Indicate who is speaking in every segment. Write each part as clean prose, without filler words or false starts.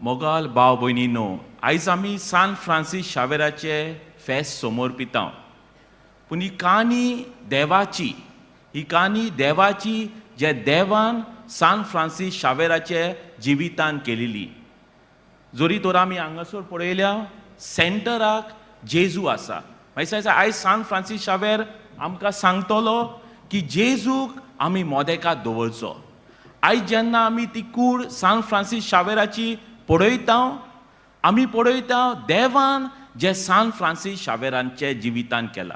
Speaker 1: मोगाल भाव भयणीनो, आयज आमी सान फ्रांसीस शावेराचे फेस्त समोर पितां. पूण ही काणी देवाची जे देवान सान फ्रांसीस शावेराचे जिवितान केलेली. जोरी तर आमी हांगासर पळयल्या सेंटराक जेजू आसा. मागीर आयज सान फ्रांसीस शावेर आमकां सांगतलो की जेजूक आमी मोदेकात दवरचो. आयज जेन्ना आमी ती कूड सान फ्रांसीस शावेराची पळयता, आमी पळयता देवान जे सान फ्रांसीस शावेरांचे जिवितान केला.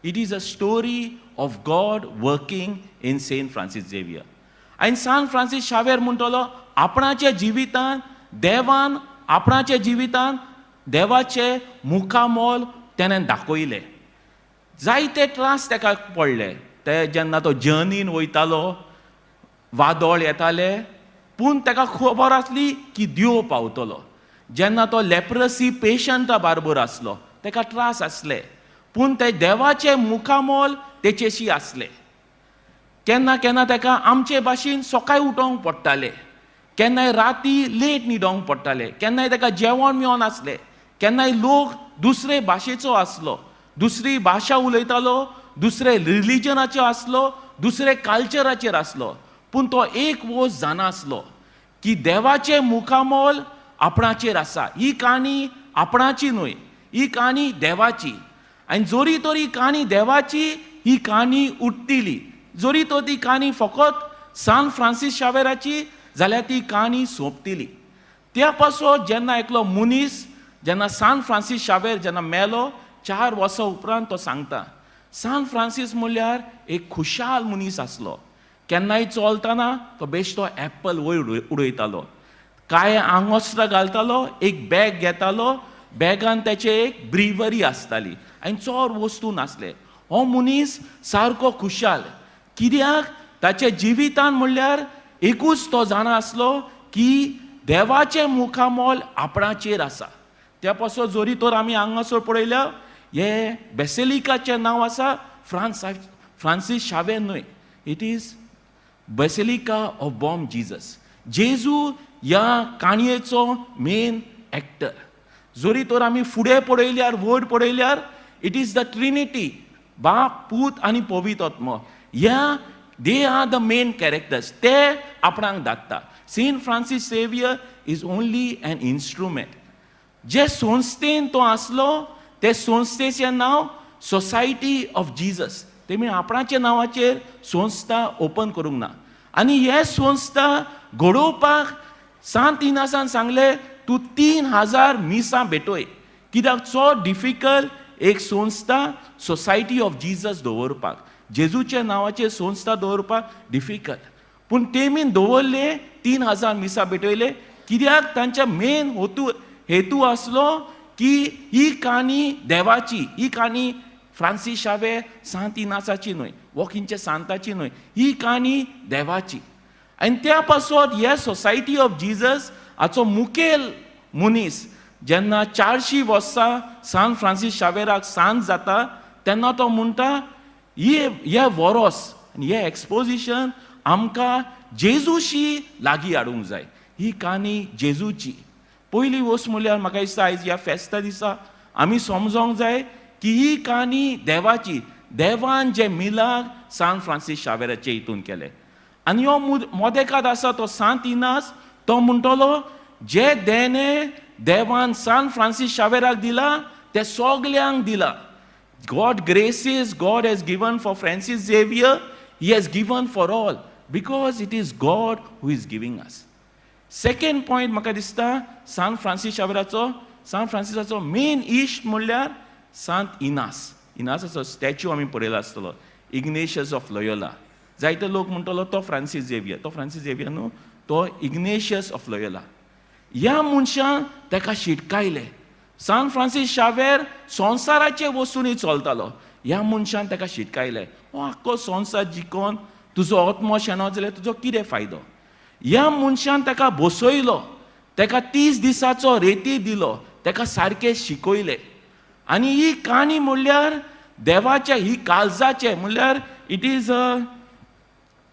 Speaker 1: It is a story of God working in saint Francis Xavier. आनी सान फ्रांसीस शावेर म्हणटलो आपणाचे जिवितान देवान आपणाचे जिवितान देवाचे मुखामोल तेणें दाखयलें. जायते त्रास तेका पडले. ते जेन्ना तो जर्नीन वयतालो, वादळ येताले, पूण तेका खबर आसली की देव पावतलो. जेन्ना तो लेप्रसी पेशंटा बरोबर आसलो, तेका त्रास आसले, पूण ते देवाचे मुखामोल तेचेशी आसले. केन्ना केन्ना तेका आमचे भाशेन सकाळीं उठोवंक पडटालें, केन्नाय राती लेट न्हिदोंक पडटालें, केन्नाय तेका जेवण मेळनासलें, केन्नाय लोक दुसरे भाशेचो आसलो, दुसरी भाशा उलयतालो, दुसरे रिलिजनाचो आसलो, दुसरे कल्चराचेर आसलो, पूण तो एक वोस जाणासलो की देवाचे मुखामोल आपणाचेर आसा. ही काणी आपणाची न्हय, ही काणी देवाची. आनी जोरी तर ही काणी देवाची, ही काणी उठतिली. जोरी तर ती काणी फकत सान फ्रांसीस शावेराची, जाल्यार ती काणी सोंपतली. त्या पासत जेन्ना एकलो मनीस, जेन्ना सान फ्रांसीस शावेर जेन्ना मेलो, 4 वर्सां उपरांत तो सांगता, सान फ्रांसीस म्हणल्यार एक खुशाल मनीस आसलो. केन्नाय चलतना तो बेश्टो एप्पल वयर उडयतालो, काय आंगोस्त्र घालतालो, एक बॅग घेतालो, बॅगान तेचे एक ब्रिवरी आसताली आनी चड वस्तू नासले. हो मनीस सारको खुशाल. कित्याक ताचे जिवितान म्हणल्यार एकूच तो जाणा आसलो की देवाचें मुखामोल आपणाचेर आसा. त्या पासत जोरी तर आमी हांगासर पळयल्या, हे बेसिलिकाचें नांव आसा फ्रांसीस शावेर न्हय, it is basilica of bomb Jesus. जेजू ह्या काणयेचो मेन एक्टर. जोरी तर आमी फुडें पळयल्यार, वर्ड पळयल्यार, इट इज द ट्रिनिटी, बाप, पूत आनी पवित्र आत्मा. They are the main characters. ते आपणाक धाडटा. Saint Francis Xavier is only an instrument. जे संस्थेन तो आसलो, ते संस्थेचें नांव सोसायटी ऑफ जीजस. तेमी आपणाच्या नांवाचेर संस्था ओपन करूंक ना. आनी हे संस्था घडोवपाक सांत इनासान सांगलें, तूं 3000 मिसां भेटोय. कित्याक चड डिफिकल्ट एक संस्था सोसायटी ऑफ जीजस दवरपाक, जेजूच्या नांवाचेर संस्था दवरपाक डिफिकल्ट. पूण तेमीन दवरले, 3000 मिसां भेटयले. कित्याक तांच्या मेन हेतू आसलो की ही काणी देवाची, ही काणी फ्रांसीस शावेर सांत इनासाची न्हय, वो खंयच्या सांताची न्हय, ही काणी देवाची. आनी त्या पासत हे सोसायटी ऑफ जीजस हाचो मुखेल मनीस जेन्ना 400 वर्सां सान फ्रांसीस शावेराक सांत जाता, तेन्ना तो म्हणटा, हे वरोस आनी हे एक्सपोजिशन आमकां जेजूशी लागीं हाडूंक जाय. ही काणी जेजूची. पयली वस्त म्हणल्यार म्हाका दिसता आयज ह्या फेस्ता दिसा आमी समजोंक जाय की ही काणी देवाची. देवान जे मिलाग सान फ्रांसीस शावेराचे हितून केले. आनी हो मोदेकात आसा तो सांत इनास, तो म्हणटलो जे देवान सान फ्रांसीस शावेराक दिला, ते सगल्यांक दिला. God graces God has given for Francis Xavier, he has given for all, because it is God who is giving us. Second point म्हाका दिसता सान फ्रांसीस शावेराचो मेन इश्ट म्हणल्यार सांत इनासाचो स्टॅच्यू आमी पळयलो आसतलो, इग्नेशियस ऑफ लोयोला. जायते लोक म्हणटलो तो फ्रांसीस झेवियर न्हू, तो इग्नेशियस ऑफ लोयोला. ह्या मनशान तेका शिटकायले. सान फ्रांसीस शावेर संवसाराचे वस्तूंनी चलतालो, ह्या मनशान तेका शिटकायले, हो आख्खो संवसार जिखोवन तुजो आत्मो शेणो जाल्यार तुजो कितें फायदो. ह्या मनशान तेका बसयलो, तेका 30 दिसाचो रेती दिलो, तेका सारकें शिकयलें. आनी ही काणी म्हणल्यार देवाच्या, ही काळजाचे म्हणल्यार इट इज अ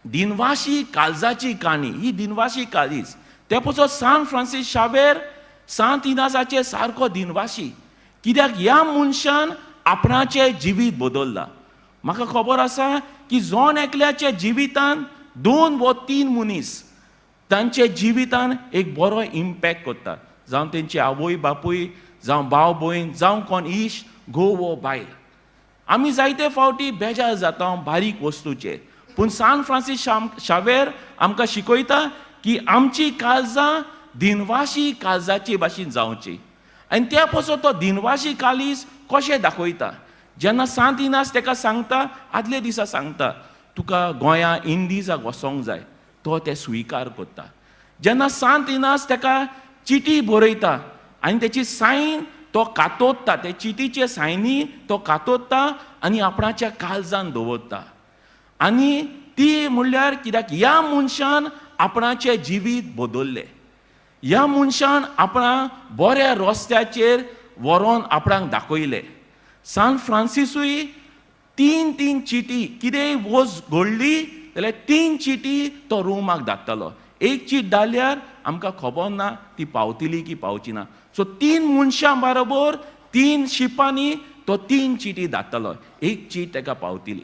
Speaker 1: दिनवाशी काळजाची काणी. ही दिनवाशी काळीज. त्या पासत सान फ्रांसीस शावेर सांत इनासाचे सारको दिनवाशी, कित्याक ह्या मनशान आपणाचें जिवीत बदलला. म्हाका खबर आसा की जॉन एकल्याच्या जिवितान 2 वा 3 मनीस तांचे जिवितान एक बरो इम्पॅक्ट करता, जावं तेंचे आवय बापूय, जावं भाव भयण, जावं कोण इश्ट, घोव वो बायल. आमी जायते फावटी बेजार जाता बारीक वस्तूचेर, पूण सान फ्रांसीस शावेर आमकां शिकयता की आमची काळजां दिनवाशी काळजाची भाशेन जावची. आनी त्या पासून तो दिनवाशी काळीज कशें दाखयता. जेन्ना सांत इनास ताका सांगता, आदले दिसा सांगता तुका गोंया इंडिजाक वचोंक जाय, तो ते स्विकार करता. जेन्ना सांत इनास ताका चिटी बरयता आनी तेची सायन तो कातोदता, ते चिटीचे सायनी तो कातोदता आनी आपणाच्या काळजान दवरता. आनी ती म्हणल्यार कित्याक ह्या मनशान आपणाचें जिवीत बदललें. ह्या मनशान आपणा बऱ्या रस्त्याचेर व्हरोन आपणाक दाखयलें. सान फ्रांसिसूय 3 चिटी कितेंय वोज घडली जाल्यार 3 चिटी तो रोमाक धाडटालो. एक चीट धाडल्यार आमकां खबर ना ती पावतली की पावची ना. सो 3 मनशां बरोबर 3 शिपांनी तो 3 चिटी धाडटालो, एक चीट ताका पावतली.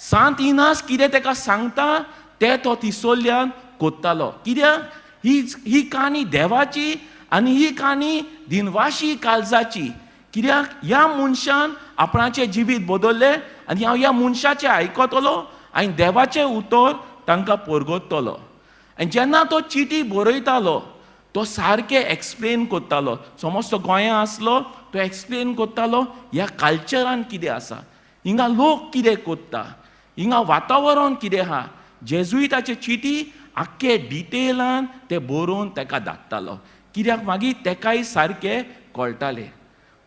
Speaker 1: सांत इनास कितें ताका सांगता तें तो तिसोल्यान कोत्तालो. कित्याक ही काणी देवाची आनी ही काणी दिनवाशी काळजाची. कित्याक ह्या मनशान आपणाचें जिवीत बदललें आनी हांव ह्या मनशाचें आयकतलो आनी देवाचें उतर तांकां परगटतलो. आनी जेन्ना तो चिटी बरयतालो तो सारकें एक्सप्लेन करतालो. समज तो गोंयांत आसलो तो एक्सप्लेन करतालो ह्या कल्चरान कितें आसा, हिंगा लोक कितें करता, हिंगा वातावरण कितें आहा. जेजुईताचे चिटी आख्खे डिटेलान ते बरोवन ताका धाडटालो, कित्याक मागीर ताकाय सारकें कळटालें.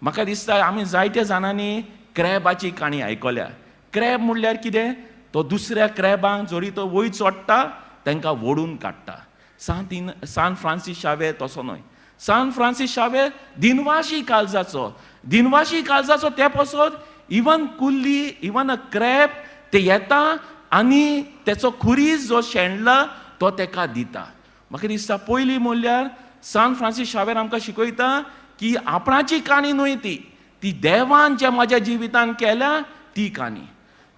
Speaker 1: म्हाका दिसता आमी जायत्या जाणांनी क्रॅबाची काणी आयकल्या. क्रॅब म्हणल्यार कितें, तो दुसऱ्या क्रॅबांक जरी तो वयर चडटा तांकां ओडून काडटा. सान फ्रांसीस शावेर तसो न्हय. सान फ्रांसीस शावेर दिनवाशी काळजाचो ते पासून इवन कुल्ली, इवन अ क्रॅब ते येता आनी तेचो खुरीस जो शेणला तो ताका दिता. म्हाका दिसता पयलीं म्हणल्यार सान फ्रांसीस शावेर आमकां शिकयता की आपणाची काणी न्हय ती देवान जे म्हाज्या जिवितान केल्या ती काणी.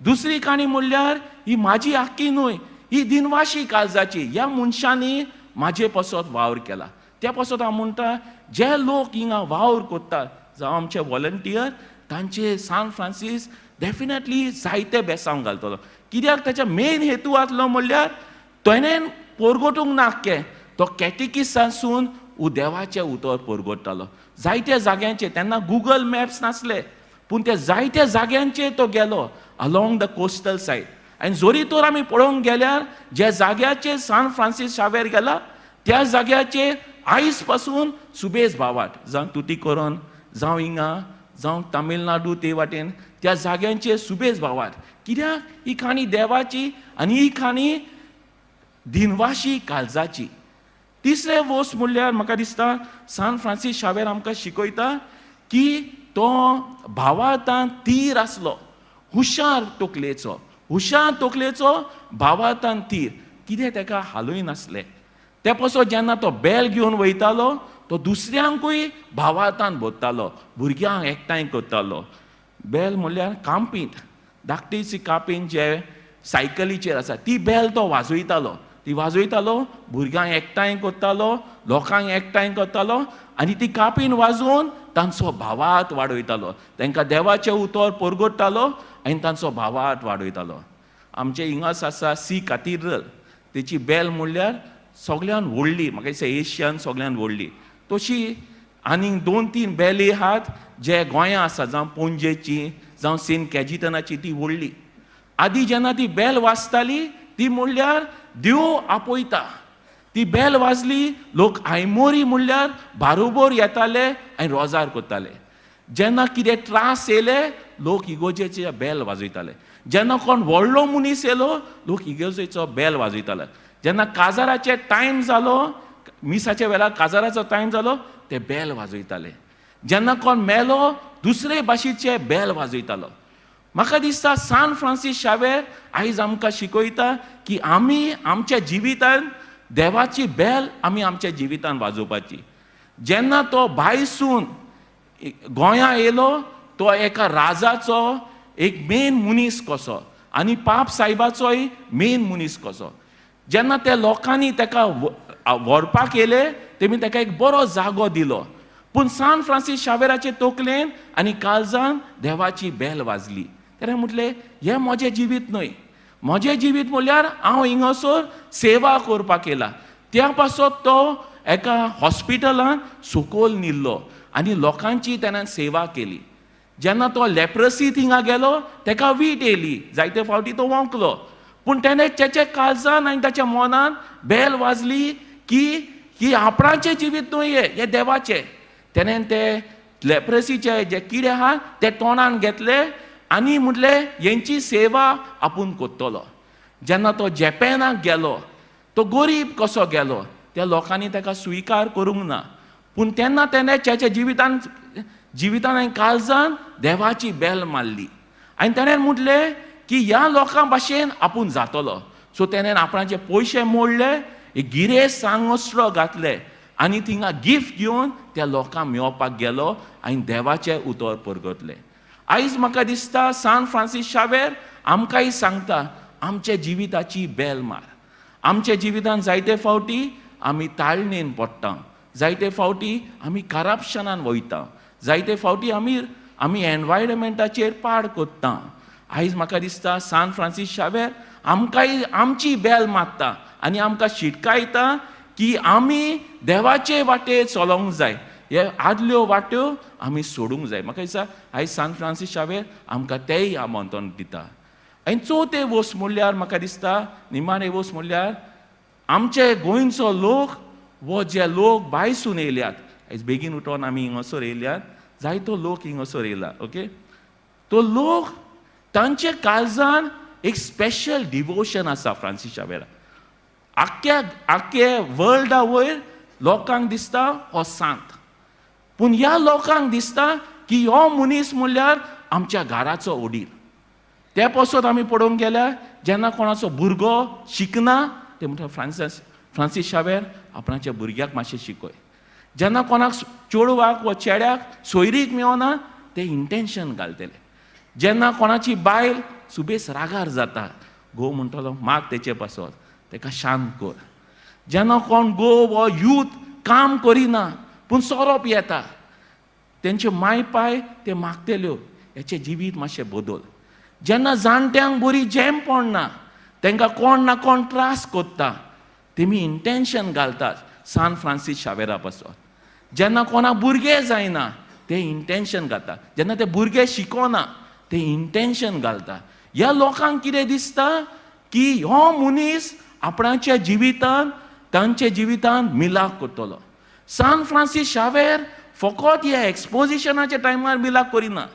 Speaker 1: दुसरी काणी म्हणल्यार ही म्हाजी आख्खी न्हय, ही दिनवाशी काळजाची. ह्या मनशांनी म्हाजे पासत वावर केला. त्या पासत हांव म्हणटा जे लोक हिंगा वावर करतात जावं आमचे व्हॉलंटियर, तांचे सान फ्रांसीस डेफिनेटली जायते बेसांव घालतलो. कित्याक ताच्या मेन हेतू आसलो म्हणल्यार तेणेन परगटूंक ना आख्खें, तो कॅटिकिसासून देवाचें उतर परगटतालो. जायत्या जाग्यांचेर तेन्ना गुगल मॅप्स नासले, पूण ते जायत्या जाग्यांचेर तो गेलो अलोंग द कोस्टल सायड. आनी जरी तर आमी पळोवंक गेल्यार ज्या जाग्याचेर सान फ्रांसीस शावेर गेला त्या जाग्याचेर आयज पासून सुबेज भावाट, जावं तुतीकोरन, जावं हिंगा, जावं तामिळनाडू ते वाटेन त्या जाग्यांचेर सुबेज भावाट. कित्याक ही काणी देवाची आनी ही काणी दिनवाशी काळजाची. तिसरे वस्त म्हणल्यार म्हाका दिसता सान फ्रांसीस शावेर आमकां शिकयता की तो भावार्थांत तीर आसलो, हुशार तकलेचो भावार्थांत तीर. कितें ताका हालय नासलें. ते पासून जेन्ना तो बेल घेवन वयतालो तो दुसऱ्यांकूय भावार्थांत भरतालो, भुरग्यांक एकठांय करतालो. बेल म्हणल्यार कांपीत, धाकटीशी कांपीत जे सायकलीचेर आसा ती बेल तो वाजयतालो. भुरग्यांक एकठांय करतालो, लोकांक एकठांय करतालो आनी ती कापीन वाजोवन तांचो भावार्थ वाडयतालो. तांकां देवाचें उतर परगटतालो आनी तांचो भावार्थ वाडयतालो. आमचे हिंगाच आसा सी कॅथिड्रल, तेची बेल म्हणल्यार सगळ्यान व्हडली, म्हाका दिसता एशियान सगळ्यान व्हडली. तशी आनीक 2-3 बेली आहात जे गोंयांत आसा, जावं पणजेची, जावं सेंट कॅजिटनाची ती व्हडली. आदी जेन्ना ती बेल वाजताली ती म्हणल्यार देव आपयता. ती बेल वाजली लोक आयमोरी म्हणल्यार बारोबर येताले आनी रोजार करताले. जेन्ना कितें त्रास येयले लोक इगोजेचे बेल वाजयताले. जेन्ना कोण व्हडलो मनीस येयलो लोक इगोजेचो बेल वाजयताले. जेन्ना काजाराचे टायम जालो, मिसाच्या वेळार काजाराचो टायम जालो ते बेल वाजयताले. जेन्ना कोण मेलो दुसरे भाशेचे बेल वाजयतालो. म्हाका दिसता सान फ्रांसीस शावेर आयज आमकां शिकयता की आमी आमच्या जिवितान देवाची बेल आमी आमच्या जिवितान वाजोवपाची. जेन्ना तो भायसून गोंया येयलो तो एका राजाचो एक मेन मनीस कसो आनी पाप साहेबाचोय मेन मनीस कसो. जेन्ना त्या लोकांनी ताका व्हरपाक येले तेमी ताका एक बरो जागो दिलो. पूण सान फ्रांसीस शावेराचे तकलेन आनी काळजान देवाची बेल वाजली. ताणें म्हटलें हें म्हजें जिवीत न्हय, म्हजें जिवीत म्हणल्यार हांव हिंगासर सेवा करपाक येयला. त्या पासत तो एका हॉस्पिटलान सुकोल न्हिल्लो आनी लोकांची ताणें सेवा केली. जेन्ना तो लेप्रसी थिंगा गेलो ताका वीट येयली, जायते फावटी तो वोंकलो. पूण ताणें ताच्या काळजान आनी ताच्या मनान बेल वाजली की ही आपणाचें जिवीत न्हय, हें देवाचें. ताणें ते लेप्रसीचे जे किडे आहा ते तोंडान घेतले आनी म्हटलें हेंची सेवा आपूण कोत्तलो. जेन्ना तो जॅपेनाक गेलो, तो गरीब कसो गेलो, त्या लोकांनी ताका स्विकार करूंक ना. पूण तेन्ना ताणें ताच्या जिवितान आनी काळजान देवाची बेल मारली आनी ताणें म्हटलें की ह्या लोकां भाशेन आपूण जातलो. सो ताणें आपणाचे पयशे मोडले, एक गिरेस्त सांगोस्रो घातले आनी थिंगा गिफ्ट घेवन त्या लोकांक मेळोवपाक गेलो आनी देवाचें उतर परगतलें. आयज म्हाका दिसता सान फ्रांसीस शावेर आमकांय सांगता आमच्या जिविताची बेल मार. आमच्या जिवितान जायते फावटी आमी ताळणेन पडटा, जायते फावटी आमी करप्शनान वयता, जायते फावटी आमी एनवायरमेंटाचेर पाड कोत्ता. आयज म्हाका दिसता सान फ्रांसीस शावेर आमकांय आमची बेल मारता आनी आमकां शिटकायता की आमी देवाचे वाटेर चलोंक जाय, हे आदल्यो वाट्यो आमी सोडूंक जाय. म्हाका दिसता आयज सान फ्रांसीस शावेर आमकां तेंय आमंत्रण दिता. आनी चवथे वस्त म्हणल्यार म्हाका दिसता निमाणे वस्त म्हणल्यार आमचे गोंयचो लोक वो जे लोक भायसून येयल्यात, आयज बेगीन उठोन आमी हिंगासर येयल्यात, जायतो लोक हिंगासर येयला. ओके, तो लोक तांचे काळजान एक स्पेशल डिवोशन आसा फ्रांसीस शावेरा. आख्खे वर्ल्डा वयर लोकांक दिसता हो सांत, पूण ह्या लोकांक दिसता की हो मनीस म्हणल्यार आमच्या घराचो वडील. ते पासत आमी पळोवंक गेल्यार जेन्ना कोणाचो भुरगो शिकना ते म्हणटा फ्रांसीस शावेर आपणाच्या भुरग्याक मातशें शिकय. जेन्ना कोणाक चेडवाक वा चेड्याक सोयरीक मेळना ते इंटेंशन घालतले. जेन्ना कोणाची बायल सुबेज रागार जाता घोव म्हणटलो माग तेचे पासत, ताका शांत कर. जेन्ना कोण घोव वो यूथ काम करिना पूण सोरोप येता, तेंचे माय पाय ते मागतल्यो हेचें जिवीत मातशें बदल. जेन्ना जाणट्यांक बरी झेम पडना, तांकां कोण ना कोण त्रास कोत्ता, तेमी इंटेंशन घालतात सान फ्रांसीस शावेरा पासत. जेन्ना कोणाक भुरगे जायना ते इंटेंशन घालता, जेन्ना ते भुरगे शिकोना ते इंटेंशन घालता. ह्या लोकांक कितें दिसता की हो मनीस आपणाच्या जिवितान तांचे जिवितान मिलाप करतलो. सान फ्रांसीस शावेर फकत ह्या एक्सपोजिशनाच्या टायमार मिलाप करिना.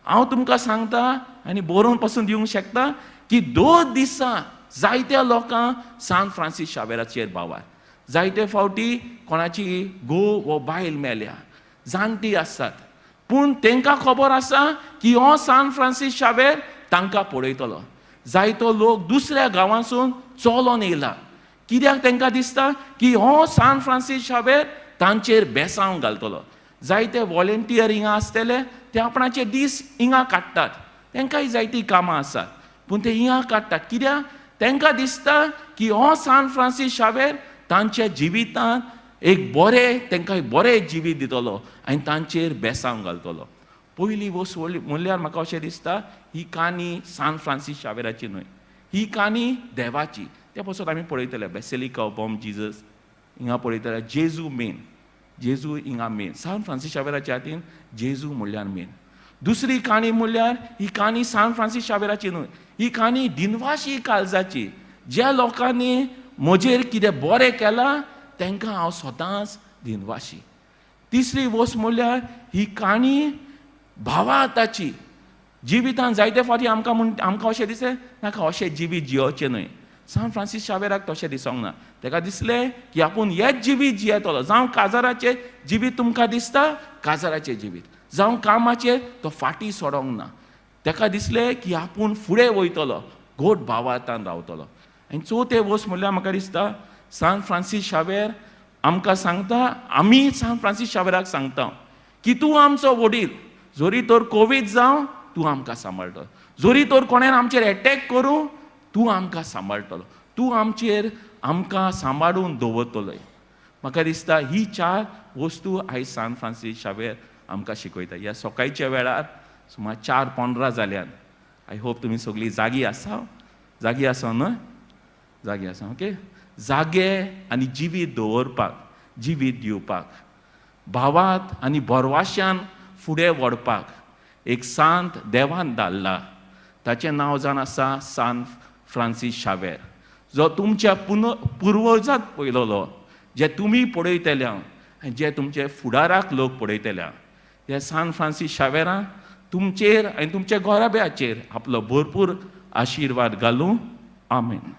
Speaker 1: हांव तुमकां सांगता आनी बरोवन पासून दिवंक शकता की 2 दिसां जायत्या लोकांक सान फ्रांसीस शावेराचेर भावार. जायते फावटी कोणाची घोव वो बायल मेल्या, जाणटी आसात, पूण तांकां खबर आसा की हो सान फ्रांसीस शावेर तांकां पळयतलो. जायतो लोक दुसऱ्या गांवांसून चलोन येयला, कित्याक तांकां दिसता की हो सान फ्रांसीस शावेर तांचेर बेसांव घालतलो. जायते व्हॉलेंटियर हिंगा आसतले, ते आपणाचे दीस हिंगा काडटात, तांकांय जायतीं कामां आसात, पूण ते हिंगा काडटात कित्याक तांकां दिसता की हो सान फ्रांसीस शावेर तांच्या जिवितांत एक बरें तांकां बरें जिवीत दितलो आनी तांचेर बेसांव घालतलो. पयली वस्त म्हणल्यार म्हाका अशें दिसता ही काणी सान फ्रांसीस शावेराची न्हय, ही काणी देवाची. त्या पासत आमी पळयतले बेसिलिका ऑफ बॉम जिजस हिंगा पळयतले जेजू मेन, जेजू हिंगा मेन. सान फ्रांसीस शावेराच्या हातीन जेजू म्हणल्यार मेन. दुसरी काणी म्हणल्यार ही काणी सान फ्रांसीस शावेराची न्हय, ही काणी दिनवाशी काळजाची. ज्या लोकांनी म्हजेर कितें बरें केलां तांकां हांव स्वताच दिनवाशी. तिसरी वस्त म्हणल्यार ही काणी भावार्थाची. जिवितान जायते फावटी आमकां अशें दिसलें नाका अशें जिवीत जियोचें न्हय. सान फ्रांसीस शावेराक तशें दिसोंक ना. ताका दिसलें की आपूण हेंच जिवीत जियेतलो. जावं काजाराचें जिवीत तुमकां दिसता काजाराचें जिवीत, जावं कामाचेर तो फाटीं सोडोंक ना. ताका दिसलें की आपूण फुडें वयतलो, घोट भावार्थान रावतलो. आनी चवथे वस्त म्हणल्यार म्हाका दिसता सान फ्रांसीस शावेर आमकां सांगता, आमी सान फ्रांसीस शावेराक सांगता की तूं आमचो वडील, जोरी तर कोवीड जावं तूं आमकां सांबाळटलो, जोरी तर कोणें आमचेर एटॅक करूं तूं आमकां सांबाळटलो, तूं आमकां सांबाळून दवरतलो. म्हाका दिसता ही 4 वस्तू आयज सान फ्रांसीस शावेर आमकां शिकयता. ह्या सकाळच्या वेळार सुमार 4:15 जाल्यात. आय होप तुमी सगळीं जागी आसा न्हय? जागी आसा, ओके. जागे आनी जिवीत दवरपाक, जिवीत दिवपाक, भावात आनी बोरवाश्यान फुडें व्हरपाक एक सांत देवान धाडला. ताचें नांव जावन आसा सान फ्रांसीस शावेर, जो तुमच्या पुर्वजांक पळयलोलो, जे तुमी पळयतले आनी जे तुमचे फुडाराक लोक पळयतले. हे सान फ्रांसीस शावेरान तुमचेर आनी तुमच्या घोराब्याचेर आपलो भरपूर आशिर्वाद घालूं. आमेन.